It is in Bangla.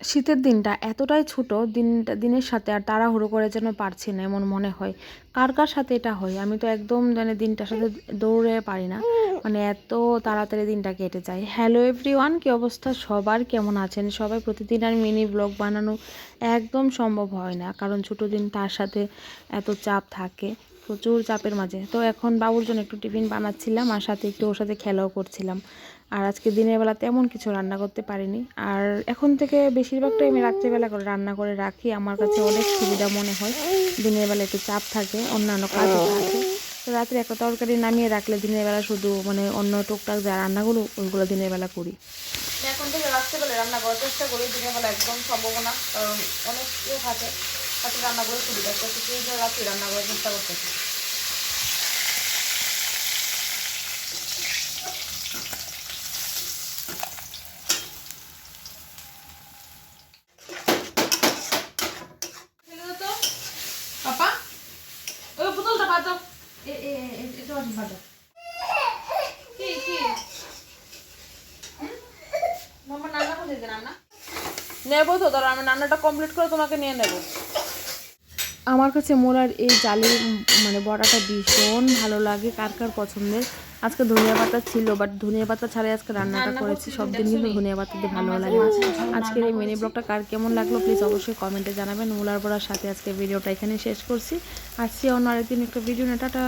শীতের দিনটা এতটাই ছোট, দিনের সাথে আর তাড়াহুড়ো করে যেন পারছি না এমন মনে হয়। কার কার সাথে এটা হয়? আমি তো একদম মানে দিনটার সাথে দৌড়ে পারি না, মানে এত তাড়াতাড়ি দিনটা কেটে যায়। হ্যালো এভরিওয়ান, কী অবস্থা সবার? কেমন আছেন সবাই? প্রতিদিন আর মিনি ব্লগ বানানো একদম সম্ভব হয় না, কারণ ছোটো দিন, তার সাথে এত চাপ থাকে, প্রচুর চাপের মাঝে। তো এখন বাবুর জন্য একটু টিফিন বানাচ্ছিলাম আর সাথে একটু ওর সাথে খেলাও করছিলাম। আর আজকে দিনের বেলা তেমন কিছু রান্না করতে পারিনি। আর এখন থেকে বেশিরভাগটাই আমি রাত্রিবেলা করে রান্না করে রাখি, আমার কাছে অনেক সুবিধা মনে হয়। দিনের বেলা একটু চাপ থাকে, অন্যান্য কাজও থাকে। তো রাত্রে একটা তরকারি নামিয়ে রাখলে দিনের বেলা শুধু মানে অন্য টুকটাক যা রান্নাগুলো ওইগুলো দিনের বেলা করি। এখন থেকে রাত্রেবেলা রান্না করার চেষ্টা করি, দিনের বেলা একদম সম্ভব না, কারণ অনেক থাকে, রাত্রে রান্না করে সুবিধা করতে সেই জন্য রাত্রে রান্না করার চেষ্টা করতেছি। পাপা ওই বোতলটা বাজাও, এটা বাজাও। কি কি মামা রান্না করে দিতে, রান্না নেবো তো, ধরো আমি রান্নাটা কমপ্লিট করে তোমাকে নিয়ে নেবো। আমার কাছে মোলার এই জালি মানে বড়াটা ভীষণ ভালো লাগে, কার কার পছন্দের। আজকে ধনিয়া পাতা ছিল, বাট ধনিয়া পাতা ছাড়াই আজকে রান্নাটা করেছি। সব দিন কিন্তু ধনিয়া পাতা দিয়ে ভালো লাগে। আজকের এই মিনি ব্লগটা কার কেমন লাগলো প্লিজ অবশ্যই কমেন্টে জানাবেন। মোলার বড়ার সাথে আজকে ভিডিওটা এখানে শেষ করছি। আসছি অন্য আরেকদিন একটা ভিডিও নিয়ে। টাটা।